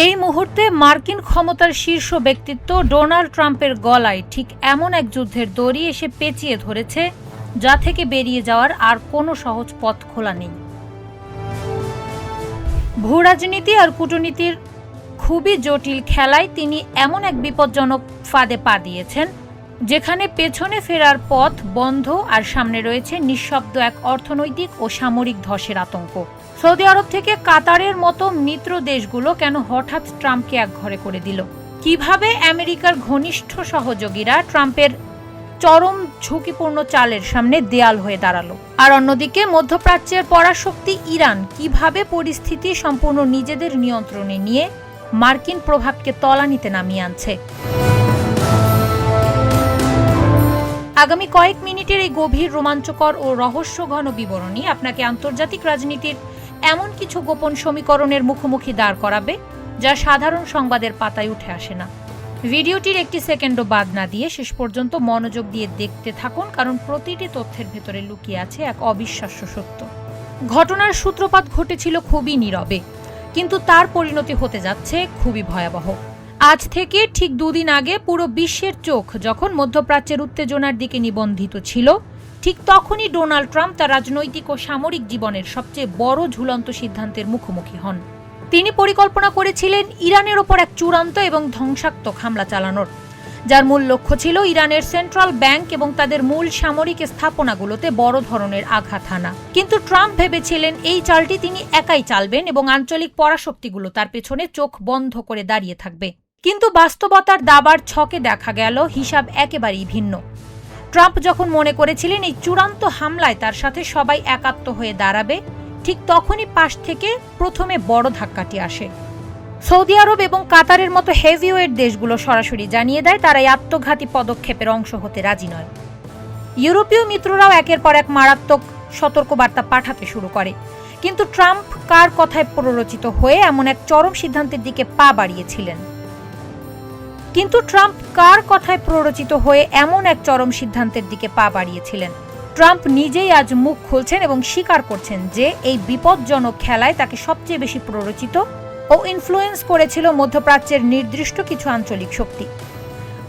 এই মুহূর্তে মার্কিন ক্ষমতার শীর্ষ ব্যক্তিত্ব ডোনাল্ড ট্রাম্পের গলায় ঠিক এমন এক যুদ্ধের দড়ি এসে পেঁচিয়ে ধরেছে, যা থেকে বেরিয়ে যাওয়ার আর কোনো সহজ পথ খোলা নেই। ভূরাজনীতি আর কূটনীতির খুবই জটিল খেলায় তিনি এমন এক বিপজ্জনক ফাঁদে পা দিয়েছেন, যেখানে পেছনে ফেরার পথ বন্ধ আর সামনে রয়েছে নিঃশব্দ এক অর্থনৈতিক ও সামরিক ধসের আতঙ্ক। সৌদি আরব থেকে কাতারের মতো মিত্র দেশগুলো কেন হঠাৎ ট্রাম্পকে একঘরে করে দিল? কিভাবে আমেরিকার ঘনিষ্ঠ সহযোগীরা ট্রাম্পের চরম ঝুঁকিপূর্ণ চালের সামনে দেয়াল হয়ে দাঁড়ালো? আর অন্যদিকে মধ্যপ্রাচ্যের পরাশক্তি ইরান কিভাবে পরিস্থিতি সম্পূর্ণ নিজেদের নিয়ন্ত্রণে নিয়ে মার্কিন প্রভাবকে তলানিতে নামিয়ে আনছে? আগামী কয়েক মিনিটের এই গভীর, রোমাঞ্চকর ও রহস্যঘন বিবরণী আপনাকে আন্তর্জাতিক রাজনীতির এমন কিছু গোপন সমীকরণের মুখোমুখি দাঁড় করাবে, যা সাধারণ সংবাদের পাতায় উঠে আসে না। ভিডিওটির একটি সেকেন্ডও বাদ না দিয়ে শেষ পর্যন্ত মনোযোগ দিয়ে দেখতে থাকুন, কারণ প্রতিটি তথ্যের ভেতরে লুকিয়ে আছে এক অবিশ্বাস্য সত্য। ঘটনার সূত্রপাত ঘটেছিল খুবই নীরবে, কিন্তু তার পরিণতি হতে যাচ্ছে খুবই ভয়াবহ। আজ থেকে ঠিক দুদিন আগে পুরো বিশ্বের চোখ যখন মধ্যপ্রাচ্যের উত্তেজনার দিকে নিবন্ধিত ছিল, ঠিক তখনই ডোনাল্ড ট্রাম্প তার রাজনৈতিক ও সামরিক জীবনের সবচেয়ে বড় ঝুলন্ত সিদ্ধান্তের মুখোমুখি হন। তিনি পরিকল্পনা করেছিলেন ইরানের ওপর এক চূড়ান্ত এবং ধ্বংসাত্মক হামলা চালানোর, যার মূল লক্ষ্য ছিল ইরানের সেন্ট্রাল ব্যাংক এবং তাদের মূল সামরিক স্থাপনাগুলোতে বড় ধরনের আঘাত হানা। কিন্তু ট্রাম্প ভেবেছিলেন এই চালটি তিনি একাই চালবেন এবং আঞ্চলিক পরাশক্তিগুলো তার পেছনে চোখ বন্ধ করে দাঁড়িয়ে থাকবে। কিন্তু বাস্তবতার দাবার ছকে দেখা গেল হিসাব একেবারেই ভিন্ন। ট্রাম্প যখন মনে করেছিলেন এই চূড়ান্ত হামলায় তার সাথে সবাই একাত্ম হয়ে দাঁড়াবে, ঠিক তখনই পাশ থেকে প্রথমে বড় ধাক্কাটি আসে। সৌদি আরব এবং কাতারের মতো হেভিওয়েট দেশগুলো সরাসরি জানিয়ে দেয় তারা এই আত্মঘাতী পদক্ষেপের অংশ হতে রাজি নয়। ইউরোপীয় মিত্ররাও একের পর এক মারাত্মক সতর্কবার্তা পাঠাতে শুরু করে। কিন্তু ট্রাম্প কার কথায় প্ররোচিত হয়ে এমন এক চরম সিদ্ধান্তের দিকে পা বাড়িয়েছিলেন? ট্রাম্প নিজেই আজ মুখ খুলছেন এবং স্বীকার করছেন যে এই বিপজ্জনক খেলায় তাকে সবচেয়ে বেশি প্ররোচিত ও ইনফ্লুয়েন্স করেছিল মধ্যপ্রাচ্যের নির্দিষ্ট কিছু আঞ্চলিক শক্তি।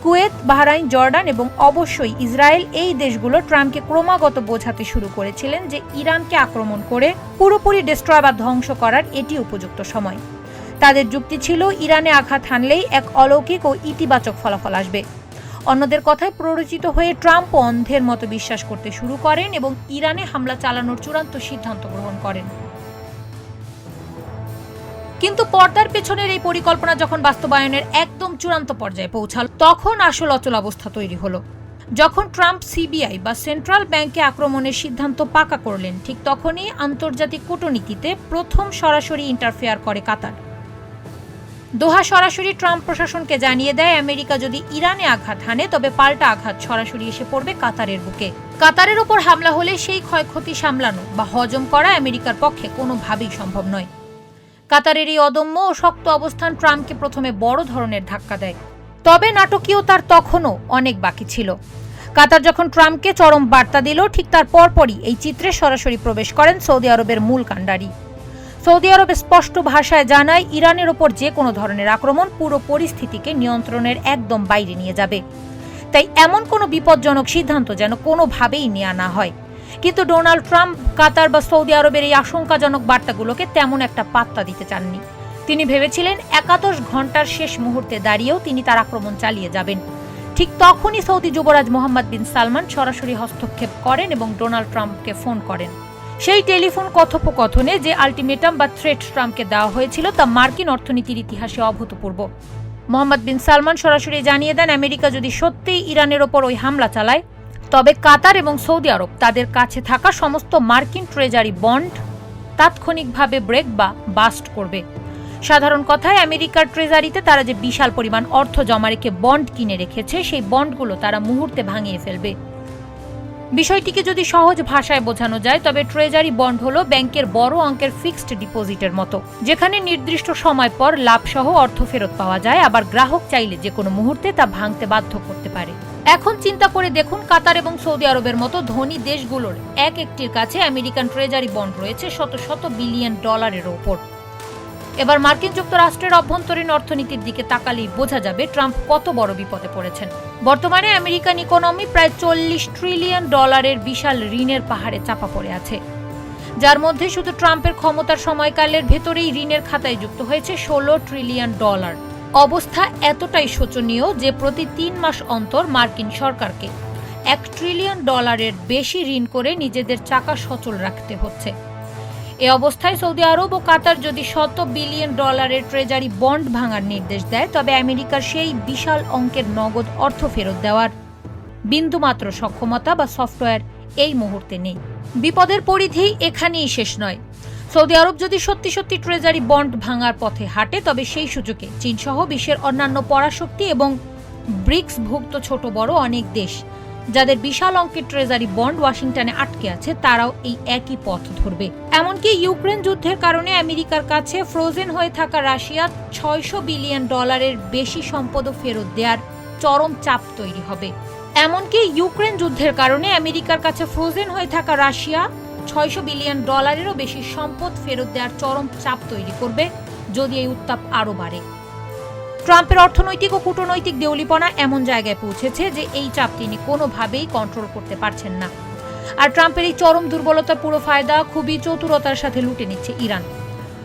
কুয়েত, বাহরাইন, জর্ডান এবং অবশ্যই ইসরায়েল, এই দেশগুলো ট্রাম্পকে ক্রমাগত বোঝাতে শুরু করেছিলেন যে ইরানকে আক্রমণ করে পুরোপুরি ডিস্ট্রয় বা ধ্বংস করার এটি উপযুক্ত সময়। তাদের যুক্তি ছিল ইরানে আঘাত হানলেই এক অলৌকিক ও ইতিবাচক ফলাফল আসবে। অন্যদের কথায় প্ররোচিত হয়ে ট্রাম্প অন্ধের মতো বিশ্বাস করতে শুরু করেন এবং ইরানে হামলা চালানোর চূড়ান্ত সিদ্ধান্ত গ্রহণ করেন। কিন্তু পর্দার পেছনের এই পরিকল্পনা যখন বাস্তবায়নের একদম চূড়ান্ত পর্যায়ে পৌঁছাল, তখন আসল অচল অবস্থা তৈরি হলো। যখন ট্রাম্প সিবিআই বা সেন্ট্রাল ব্যাংকে আক্রমণের সিদ্ধান্ত পাকা করলেন, ঠিক তখনই আন্তর্জাতিক কূটনীতিতে প্রথম সরাসরি ইন্টারফেয়ার করে কাতার। দোহা সরাসরি ট্রাম্প প্রশাসনকে জানিয়ে দেয় আমেরিকা যদি ইরানে আঘাত হানে, তবে পাল্টা আঘাত সরাসরি এসে পড়বে কাতারের বুকে। কাতারের ওপর হামলা হলে সেই ক্ষয়ক্ষতি সামলানো বা হজম করা আমেরিকার পক্ষে কোনোভাবেই সম্ভব নয়। কাতারের এই অদম্য ও শক্ত অবস্থান ট্রাম্পকে প্রথমে বড় ধরনের ধাক্কা দেয়। তবে নাটকীয়তার তখনও অনেক বাকি ছিল। কাতার যখন ট্রাম্পকে চরম বার্তা দিল, ঠিক তার পরপরই এই চিত্রে সরাসরি প্রবেশ করেন সৌদি আরবের মূল কাণ্ডারি। সৌদি আরব স্পষ্ট ভাষায় জানায় ইরানের ওপর যে কোনো ধরনের আক্রমণ পুরো পরিস্থিতিকে নিয়ন্ত্রণের একদম বাইরে নিয়ে যাবে। তাই এমন কোনো বিপজ্জনক সিদ্ধান্ত যেন কোনোভাবেই নেওয়া না হয়। কিন্তু ডোনাল্ড ট্রাম্প কাতার বা সৌদি আরবের এই আশঙ্কাজনক বার্তাগুলোকে তেমন একটা পাত্তা দিতে চাননি। তিনি ভেবেছিলেন 11 ঘন্টার শেষ মুহূর্তে দাঁড়িয়েও তিনি তার আক্রমণ চালিয়ে যাবেন। ঠিক তখনই সৌদি যুবরাজ মোহাম্মদ বিন সালমান সরাসরি হস্তক্ষেপ করেন এবং ডোনাল্ড ট্রাম্পকে ফোন করেন। সেই টেলিফোন কথোপকথনে যে আলটিমেটাম বা থ্রেট ট্রাম্পকে দেওয়া হয়েছিল তা মার্কিন অর্থনীতির ইতিহাসে অভূতপূর্ব। মোহাম্মদ বিন সালমান সরাসরি জানিয়ে দেন আমেরিকা যদি সত্যিই ইরানের ওপর ওই হামলা চালায়, তবে কাতার এবং সৌদি আরব তাদের কাছে থাকা সমস্ত মার্কিন ট্রেজারি বন্ড তাৎক্ষণিকভাবে ব্রেক বা বাস্ট করবে। সাধারণ কথায় আমেরিকার ট্রেজারিতে তারা যে বিশাল পরিমাণ অর্থ জমা রেখে বন্ড কিনে রেখেছে, সেই বন্ডগুলো তারা মুহূর্তে ভাঙিয়ে ফেলবে। বিষয়টিকে যদি সহজ ভাষায় বোঝানো যায়, তবে ট্রেজারি বন্ড হলো ব্যাংকের বড় অঙ্কের ফিক্সড ডিপোজিটের মতো, যেখানে নির্দিষ্ট সময় পর লাভসহ অর্থ ফেরত পাওয়া যায়, আবার গ্রাহক চাইলে যে কোনো মুহূর্তে তা ভাঙতে বাধ্য করতে পারে। এখন চিন্তা করে দেখুন, কাতার এবং সৌদি আরবের মতো ধনী দেশগুলোর এক একটির কাছে আমেরিকান ট্রেজারি বন্ড রয়েছে শত শত বিলিয়ন ডলারের ওপর। এবার মার্কিন যুক্তরাষ্ট্রের অভ্যন্তরীণ অর্থনীতির দিকে তাকালেই বোঝা যাবে ট্রাম্প কত বড় বিপদে পড়েছেন। বর্তমানে আমেরিকান ইকোনমি প্রায় $40 ট্রিলিয়ন বিশাল ঋণের পাহাড়ে চাপা পড়ে আছে, যার মধ্যে শুধু ট্রাম্পের ক্ষমতার সময়কালের ভেতরেই ঋণের খাতায় যুক্ত হয়েছে $16 ট্রিলিয়ন। অবস্থা এতটাই শোচনীয় যে প্রতি 3 মাস অন্তর মার্কিন সরকারকে $1 ট্রিলিয়ন বেশি ঋণ করে নিজেদের চাকা সচল রাখতে হচ্ছে। এ অবস্থায় সৌদি আরব ও কাতার যদি $100 বিলিয়ন ট্রেজারি বন্ড ভাঙার নির্দেশ দেয়, তবে আমেরিকার সেই বিশাল অঙ্কের নগদ অর্থ ফেরত দেওয়ার বিন্দুমাত্র সক্ষমতা বা সফটওয়্যার এই মুহূর্তে নেই। বিপদের পরিধি এখানেই শেষ নয়। সৌদি আরব যদি সত্যি সত্যি ট্রেজারি বন্ড ভাঙার পথে হাঁটে, তবে সেই সুযোগে চীনসহ বিশ্বের অন্যান্য পরাশক্তি এবং ব্রিক্সভুক্ত ছোট বড় অনেক দেশ যাদের বিশাল অঙ্কের ট্রেজারি বন্ড ওয়াশিংটনে আটকে আছে, তারাও এই একই পথ ধরবে। এমনকি ইউক্রেন যুদ্ধের কারণে আমেরিকার কাছে ফ্রোজেন হয়ে থাকা রাশিয়া $600 বিলিয়ন বেশি সম্পদও ফেরত দেওয়ার চরম চাপ তৈরি হবে। এমনকি ইউক্রেন যুদ্ধের কারণে আমেরিকার কাছে ফ্রোজেন হয়ে থাকা রাশিয়া $600 বিলিয়ন বেশি সম্পদ ফেরত দেওয়ার চরম চাপ তৈরি করবে যদি এই উত্তাপ আরও বাড়ে। ট্রাম্পের অর্থনৈতিক ও কূটনৈতিক দেউলিপনা এমন জায়গায় পৌঁছেছে যে এই চাপ তিনি কোনোভাবেই কন্ট্রোল করতে পারছেন না। আর ট্রাম্পের এই চরম দুর্বলতার পুরো ফায়দা খুবই চতুরতার সাথে লুটে নিচ্ছে ইরান।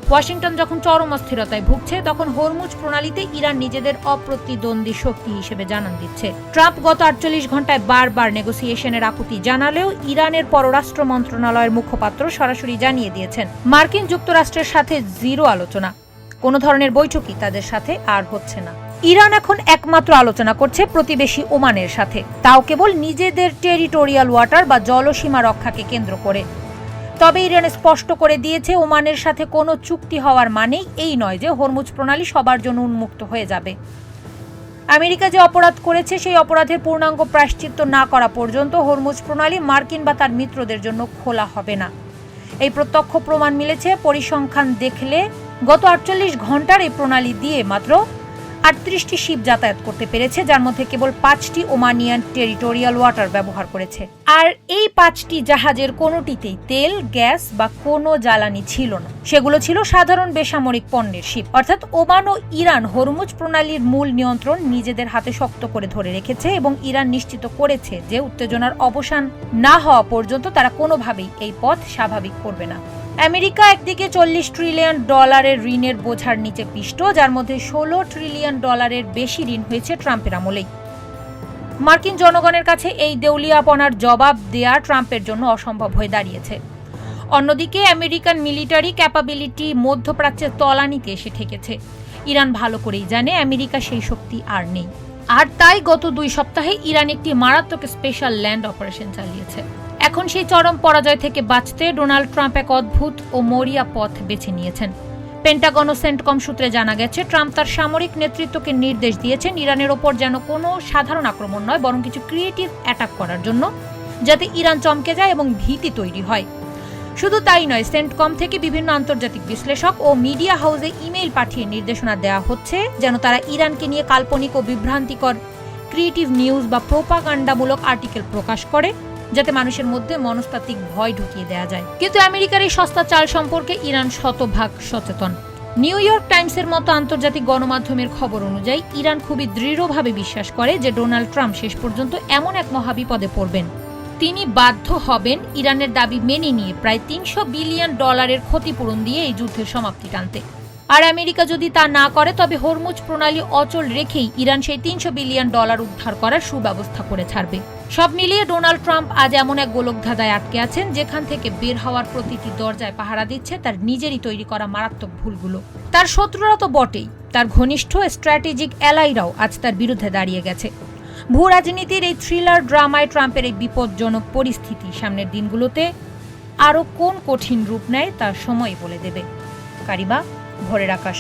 ওয়াশিংটন যখন চরম অস্থিরতায় ভুগছে, তখন হরমুজ প্রণালীতে ইরান নিজেদের অপ্রতিদ্বন্দ্বী শক্তি হিসেবে জানান দিচ্ছে। ট্রাম্প গত 48 ঘন্টায় বারবার নেগোসিয়েশনের আকুতি জানালেও ইরানের পররাষ্ট্র মন্ত্রণালয়ের মুখপাত্র সরাসরি জানিয়ে দিয়েছেন মার্কিন যুক্তরাষ্ট্রের সাথে জিরো আলোচনা, কোনো ধরনের বৈঠকই তাদের সাথে আর হচ্ছে না। ইরান এখন একমাত্র আলোচনা করছে প্রতিবেশী ওমানের সাথে, তাও কেবল নিজেদের টেরিটোরিয়াল ওয়াটার বা জলসীমা রক্ষাকে কেন্দ্র করে। তবে ইরান স্পষ্ট করে দিয়েছে, ওমানের সাথে কোনো চুক্তি হওয়ার মানেই এই নয় যে হরমুজ প্রণালী সবার জন্য উন্মুক্ত হয়ে যাবে। আমেরিকা যে অপরাধ করেছে সেই অপরাধের পূর্ণাঙ্গ প্রায়শ্চিত্ত না করা পর্যন্ত হরমুজ প্রণালী মার্কিন বা তার মিত্রদের জন্য খোলা হবে না। এই প্রত্যক্ষ প্রমাণ মিলেছে। পরিসংখ্যান দেখলে গত 48 ঘন্টার এই প্রণালী দিয়ে মাত্র 38টি শিপ যাতায়াত করতে পেরেছে, যার মধ্যে কেবল 5টি ওমানিয়ান টেরিটোরিয়াল ওয়াটার ব্যবহার করেছে। আর এই 5টি জাহাজের কোনোটিতেই তেল, গ্যাস বা কোনো জ্বালানি ছিল না, সেগুলো ছিল সাধারণ বেসামরিক পণ্যের শিপ। অর্থাৎ ওমান ও ইরান হরমুজ প্রণালীর মূল নিয়ন্ত্রণ নিজেদের হাতে শক্ত করে ধরে রেখেছে এবং ইরান নিশ্চিত করেছে যে উত্তেজনার অবসান না হওয়া পর্যন্ত তারা কোনোভাবেই এই পথ স্বাভাবিক করবে না। আমেরিকা একদিকে $40 ট্রিলিয়ন ঋণের বোঝার নিচে পিষ্ট, যার মধ্যে $16 ট্রিলিয়ন বেশি ঋণ হয়েছে ট্রাম্পের আমলেই। মার্কিন জনগণের কাছে এই দেউলিয়াপনার জবাব দেয়া ট্রাম্পের জন্য অসম্ভব হয়ে দাঁড়িয়েছে। অন্যদিকে আমেরিকান মিলিটারি ক্যাপাবিলিটি মধ্যপ্রাচ্যের তলানিতে এসে ঠেকেছে। ইরান ভালো করেই জানে আমেরিকা সেই শক্তি আর নেই, আর তাই গত 2 সপ্তাহে ইরান একটি মারাত্মক স্পেশাল ল্যান্ড অপারেশন চালিয়েছে। এখন সেই চরম পরাজয় থেকে বাঁচতে ডোনাল্ড ট্রাম্প এক অদ্ভুত ও মরিয়া পথ বেছে নিয়েছেন। পেন্টাগন ও সেন্টকম সূত্রে জানা গেছে, ট্রাম্প তার সামরিক নেতৃত্বকে নির্দেশ দিয়েছেন ইরানের ওপর যেন কোনো সাধারণ আক্রমণ নয়, বরং কিছু ক্রিয়েটিভ অ্যাটাক করার জন্য, যাতে ইরান চমকে যায় এবং ভীতি তৈরি হয়। শুধু তাই নয়, সেন্টকম থেকে বিভিন্ন আন্তর্জাতিক বিশ্লেষক ও মিডিয়া হাউসে ইমেইল পাঠিয়ে নির্দেশনা দেওয়া হচ্ছে যেন তারা ইরানকে নিয়ে কাল্পনিক ও বিভ্রান্তিকর ক্রিয়েটিভ নিউজ বা প্রোপাগান্ডামূলক আর্টিকেল প্রকাশ করে, যাতে মানুষের মধ্যে মনস্তাত্ত্বিক ভয় ঢুকিয়ে দেওয়া যায়। কিন্তু আমেরিকার এই সস্তা চাল সম্পর্কে ইরান শতভাগ সচেতন। নিউ ইয়র্ক টাইমসের মতো আন্তর্জাতিক গণমাধ্যমের খবর অনুযায়ী ইরান খুবই দৃঢ়ভাবে বিশ্বাস করে যে ডোনাল্ড ট্রাম্প শেষ পর্যন্ত এমন এক মহাবিপদে পড়বেন, তিনি বাধ্য হবেন ইরানের দাবি মেনে নিয়ে প্রায় $300 বিলিয়ন ক্ষতিপূরণ দিয়ে এই যুদ্ধের সমাপ্তি টানতে। আর আমেরিকা যদি তা না করে, তবে হরমুজ প্রণালী অচল রেখেই ইরান সেই $300 বিলিয়ন উদ্ধার করার সুব্যবস্থা করে ছাড়বে। সব মিলিয়ে ডোনাল্ড ট্রাম্প আজ এমন এক গোলকধাঁধায় আটকে আছেন, যেখান থেকে বের হওয়ার প্রতিটি দরজায় পাহারা দিচ্ছে তার নিজেরই তৈরি করা মারাত্মক ভুলগুলো। তার শত্রুরা তো বটেই, তার ঘনিষ্ঠ স্ট্র্যাটেজিক অ্যালাইরাও আজ তার বিরুদ্ধে দাঁড়িয়ে গেছে। ভূ রাজনীতির এই থ্রিলার ড্রামায় ট্রাম্পের এই বিপজ্জনক পরিস্থিতি সামনের দিনগুলোতে আরও কোন কঠিন রূপ নেয় তার সময় বলে দেবে। কারিবা, ভোরের আকাশ।